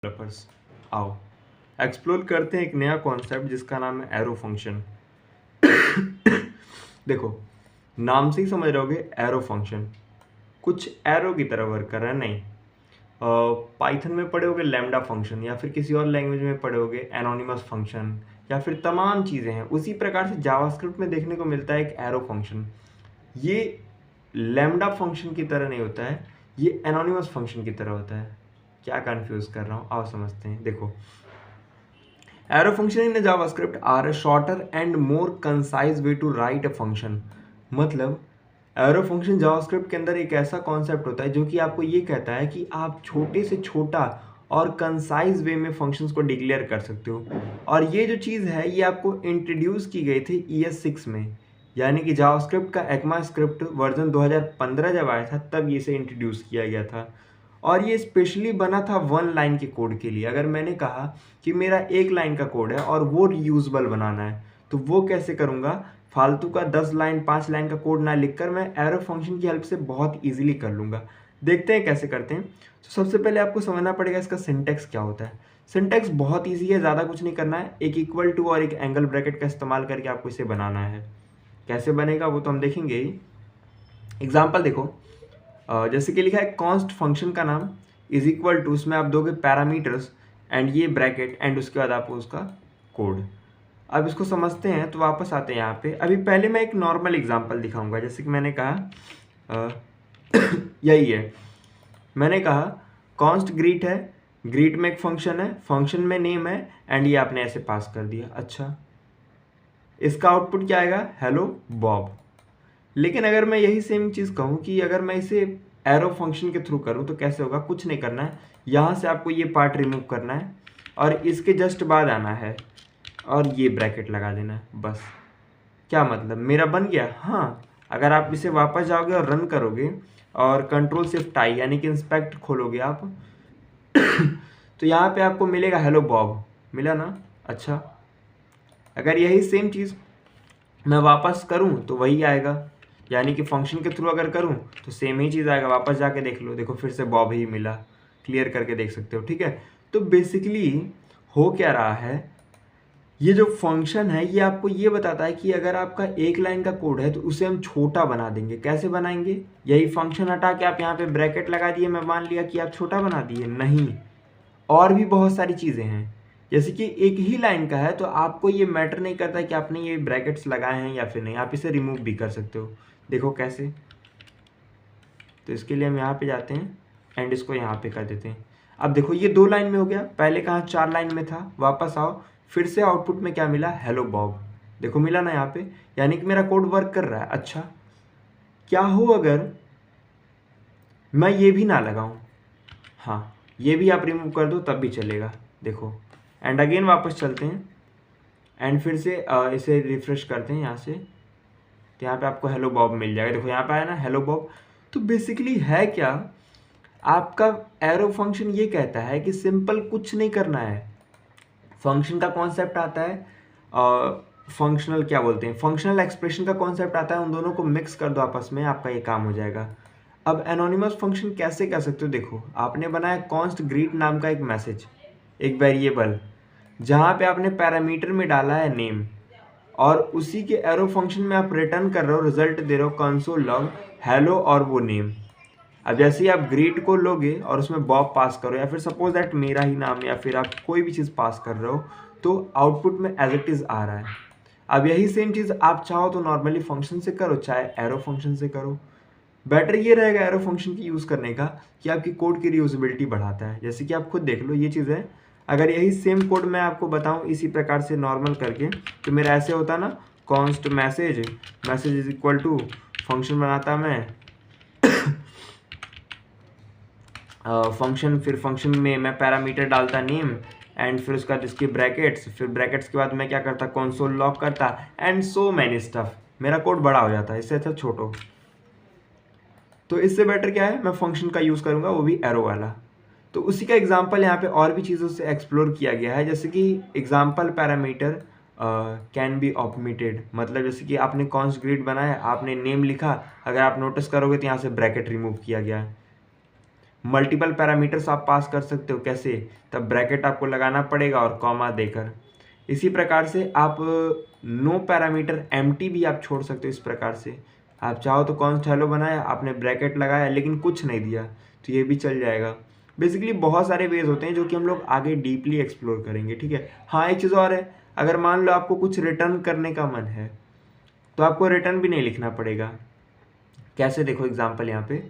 Developers, आओ explore करते हैं एक नया कॉन्सेप्ट जिसका नाम है एरो फंक्शन। देखो, नाम से ही समझ रहे होगे एरो फंक्शन कुछ एरो की तरह वर्क कर रहा है। नहीं, पाइथन में पढ़े होगे लैम्डा फंक्शन, या फिर किसी और लैंग्वेज में पढ़े होगे एनोनिमस फंक्शन, या फिर तमाम चीज़ें हैं। उसी प्रकार से जावास्क्रिप्ट में देखने को मिलता है एक एरो फंक्शन। ये लैम्डा फंक्शन की तरह नहीं होता है, ये एनोनिमस फंक्शन की तरह होता है। क्या कंफ्यूज कर रहा हूँ, आओ समझते हैं। देखो, arrow function in JavaScript are a shorter and more concise way to write a function. मतलब एरो फंक्शन जावास्क्रिप्ट के अंदर एक ऐसा कॉन्सेप्ट होता है जो कि आपको ये कहता है कि आप छोटे से छोटा और कंसाइज वे में फंक्शंस को डिक्लेयर कर सकते हो। और ये जो चीज़ है ये आपको इंट्रोड्यूस की गई थी ES6 में, यानी कि जावास्क्रिप्ट का एक्मा स्क्रिप्ट वर्जन 2015 जब आया था तब ये से इंट्रोड्यूस किया गया था। और ये स्पेशली बना था 1 लाइन के कोड के लिए। अगर मैंने कहा कि मेरा 1 लाइन का कोड है और वो रीयूजेबल बनाना है, तो वो कैसे करूँगा? फालतू का 10 लाइन 5 लाइन का कोड ना लिखकर मैं एरो फंक्शन की हेल्प से बहुत ईजिली कर लूँगा। देखते हैं कैसे करते हैं। तो सबसे पहले आपको समझना पड़ेगा इसका सिंटैक्स क्या होता है। सिंटैक्स बहुत ईजी है, ज़्यादा कुछ नहीं करना है। एक इक्वल टू और एक एंगल ब्रैकेट का इस्तेमाल करके आपको इसे बनाना है। कैसे बनेगा वो तो हम देखेंगे ही। एग्जाम्पल देखो, जैसे कि लिखा है कॉन्स्ट फंक्शन का नाम इज इक्वल टू, उसमें आप दोगे पैरामीटर्स एंड ये ब्रैकेट एंड उसके बाद आपको उसका कोड। अब इसको समझते हैं तो वापस आते हैं यहाँ पे। अभी पहले मैं एक नॉर्मल एग्जांपल दिखाऊंगा। जैसे कि मैंने कहा यही है, मैंने कहा कॉन्स्ट ग्रीट है, ग्रीट में एक फंक्शन है, फंक्शन में नेम है एंड ये आपने ऐसे पास कर दिया। अच्छा, इसका आउटपुट क्या आएगा? Hello Bob. लेकिन अगर मैं यही सेम चीज़ कहूँ कि अगर मैं इसे एरो फंक्शन के थ्रू करूँ तो कैसे होगा? कुछ नहीं करना है, यहाँ से आपको ये पार्ट रिमूव करना है और इसके जस्ट बाद आना है और ये ब्रैकेट लगा देना है। बस, क्या मतलब मेरा बन गया? हाँ, अगर आप इसे वापस जाओगे और रन करोगे और कंट्रोल शिफ्ट आई यानी कि इंस्पेक्ट खोलोगे आप तो यहाँ पे आपको मिलेगा हेलो बॉब। मिला ना? अच्छा, अगर यही सेम चीज़ मैं वापस करूँ तो वही आएगा, यानी कि फंक्शन के थ्रू अगर करूँ तो सेम ही चीज़ आएगा। वापस जाके देख लो, देखो फिर से बॉब ही मिला। क्लियर करके देख सकते हो, ठीक है। तो बेसिकली हो क्या रहा है, ये जो फंक्शन है ये आपको ये बताता है कि अगर आपका 1 लाइन का कोड है तो उसे हम छोटा बना देंगे। कैसे बनाएंगे? यही फंक्शन हटा के आप यहाँ पे ब्रैकेट लगा दिए, मैं मान लिया कि आप छोटा बना दिए। नहीं, और भी बहुत सारी चीज़ें हैं। जैसे कि एक ही लाइन का है तो आपको ये मैटर नहीं करता कि आपने ये ब्रैकेट्स लगाए हैं या फिर नहीं, आप इसे रिमूव भी कर सकते हो। देखो कैसे। तो इसके लिए हम यहाँ पे जाते हैं एंड इसको यहाँ पे कर देते हैं। अब देखो ये 2 लाइन में हो गया, पहले कहाँ 4 लाइन में था। वापस आओ, फिर से आउटपुट में क्या मिला? Hello Bob. देखो मिला ना यहाँ पे, यानी कि मेरा कोड वर्क कर रहा है। अच्छा, क्या हो अगर मैं ये भी ना लगाऊं? हाँ, ये भी आप रिमूव कर दो तब भी चलेगा। देखो, एंड अगेन वापस चलते हैं एंड फिर से इसे रिफ्रेश करते हैं यहाँ से, तो यहाँ पे आपको हेलो बॉब मिल जाएगा। देखो यहाँ पे आया ना हेलो बॉब। तो बेसिकली है क्या, आपका एरो फंक्शन ये कहता है कि सिंपल कुछ नहीं करना है। फंक्शन का कॉन्सेप्ट आता है, फंक्शनल क्या बोलते हैं, फंक्शनल एक्सप्रेशन का कॉन्सेप्ट आता है, उन दोनों को मिक्स कर दो आपस में, आपका ये काम हो जाएगा। अब एनोनिमस फंक्शन कैसे कर सकते हो? देखो, आपने बनाया कॉन्स्ट ग्रीट नाम का एक मैसेज, एक वेरिएबल, जहाँ पे आपने पैरामीटर में डाला है नेम, और उसी के एरो फंक्शन में आप रिटर्न कर रहे हो, रिजल्ट दे रहे हो कंसोल लॉग हेलो और वो नेम। अब जैसे ही आप ग्रीट को लोगे और उसमें बॉब पास करो, या फिर सपोज दैट मेरा ही नाम, या फिर आप कोई भी चीज़ पास कर रहे हो, तो आउटपुट में एज इट इज़ आ रहा है। अब यही सेम चीज़ आप चाहो तो नॉर्मली फंक्शन से करो, चाहे एरो फंक्शन से करो। बेटर ये रहेगा एरो फंक्शन की यूज़ करने का कि आपकी कोड की रीयूजेबिलिटी बढ़ाता है। जैसे कि आप खुद देख लो ये चीज़ है, अगर यही सेम कोड मैं आपको बताऊं इसी प्रकार से नॉर्मल करके, तो मेरा ऐसे होता ना, const message, message is equal to, function बनाता मैं फंक्शन, फिर फंक्शन में मैं पैरामीटर डालता नेम एंड फिर उसके बाद इसके ब्रैकेट्स, फिर ब्रैकेट्स के बाद मैं क्या करता, कंसोल लॉग करता एंड सो मैनी स्टफ। मेरा कोड बड़ा हो जाता है, इससे अच्छा छोटो। तो इससे बेटर क्या है, मैं फंक्शन का यूज़ करूँगा, वो भी एरो वाला। तो उसी का एग्जांपल यहाँ पे और भी चीज़ों से एक्सप्लोर किया गया है। जैसे कि example parameter can be omitted, मतलब जैसे कि आपने कॉन्स्ट ग्रिड बनाया, आपने नेम लिखा, अगर आप नोटिस करोगे तो यहाँ से ब्रैकेट रिमूव किया गया है। मल्टीपल पैरामीटर्स आप पास कर सकते हो। कैसे? तब ब्रैकेट आपको लगाना पड़ेगा और कॉमा देकर। इसी प्रकार से आप नो पैरामीटर एम्प्टी भी आप छोड़ सकते हो। इस प्रकार से आप चाहो तो कॉन्स्ट हेलो बनाया, आपने ब्रैकेट लगाया लेकिन कुछ नहीं दिया तो ये भी चल जाएगा। बेसिकली बहुत सारे वेज होते हैं जो कि हम लोग आगे डीपली एक्सप्लोर करेंगे, ठीक है। हाँ, एक चीज़ और है, अगर मान लो आपको कुछ रिटर्न करने का मन है तो आपको रिटर्न भी नहीं लिखना पड़ेगा। कैसे? देखो एग्जांपल यहाँ पे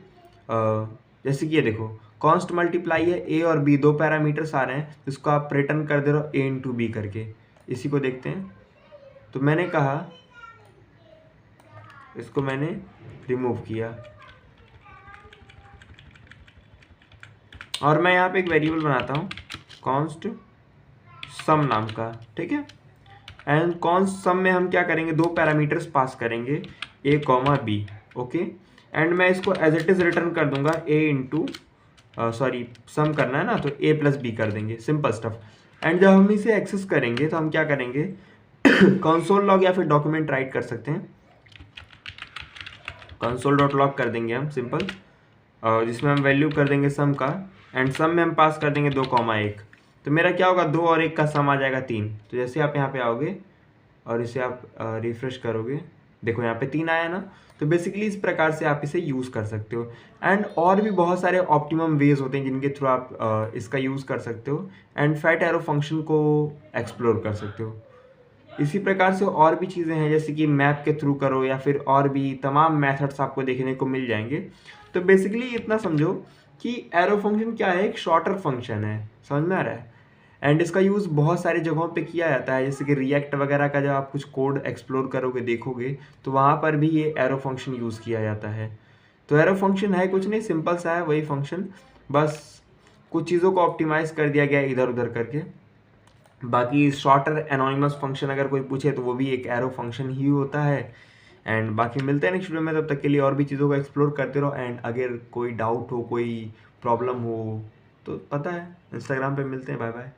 जैसे कि ये देखो, कॉन्स्ट मल्टीप्लाई है, ए और बी दो पैरामीटर्स आ रहे हैं जिसको आप रिटर्न कर दे रहे हो ए इंटू बी करके। इसी को देखते हैं। तो मैंने कहा इसको मैंने रिमूव किया और मैं यहाँ पे एक वेरिएबल बनाता हूँ कॉन्स्ट सम नाम का, ठीक है। एंड कॉन्स्ट सम में हम क्या करेंगे, दो पैरामीटर्स पास करेंगे ए कॉमा बी, ओके। एंड मैं इसको एज इट इज रिटर्न कर दूंगा ए इंटू सॉरी सम करना है ना तो ए प्लस बी कर देंगे, सिंपल स्टफ। एंड जब हम इसे एक्सेस करेंगे तो हम क्या करेंगे कंसोल लॉग या फिर डॉक्यूमेंट राइट कर सकते हैं। कंसोल डॉट लॉग कर देंगे हम सिंपल, जिसमें हम वैल्यू कर देंगे सम का एंड सम में हम पास कर देंगे 2,1। तो मेरा क्या होगा, 2 और 1 का सम आ जाएगा 3। तो जैसे आप यहाँ पे आओगे और इसे आप रिफ्रेश करोगे, देखो यहाँ पे 3 आया ना। तो बेसिकली इस प्रकार से आप इसे यूज़ कर सकते हो। एंड और भी बहुत सारे ऑप्टिमम वेज होते हैं जिनके थ्रू आप इसका यूज़ कर सकते हो एंड फैट एरो फंक्शन को एक्सप्लोर कर सकते हो। इसी प्रकार से और भी चीज़ें हैं जैसे कि मैप के थ्रू करो या फिर और भी तमाम मेथड्स आपको देखने को मिल जाएंगे। तो बेसिकली इतना समझो कि एरो फंक्शन क्या है, एक शॉर्टर फंक्शन है, समझ में आ रहा है। एंड इसका यूज़ बहुत सारी जगहों पे किया जाता है, जैसे कि रिएक्ट वगैरह का जब आप कुछ कोड एक्सप्लोर करोगे देखोगे तो वहाँ पर भी ये एरो फंक्शन यूज़ किया जाता है। तो एरो फंक्शन है कुछ नहीं, सिंपल सा है वही फंक्शन, बस कुछ चीज़ों को ऑप्टिमाइज कर दिया गया है इधर उधर करके। बाकी शॉर्टर एनोनिमस फंक्शन अगर कोई पूछे तो वो भी एक एरो फंक्शन ही होता है। एंड बाकी मिलते हैं नेक्स्ट वीडियो में, तब तक के लिए और भी चीज़ों को एक्सप्लोर करते रहो। एंड अगर कोई डाउट हो, कोई प्रॉब्लम हो तो पता है इंस्टाग्राम पे मिलते हैं। Bye bye.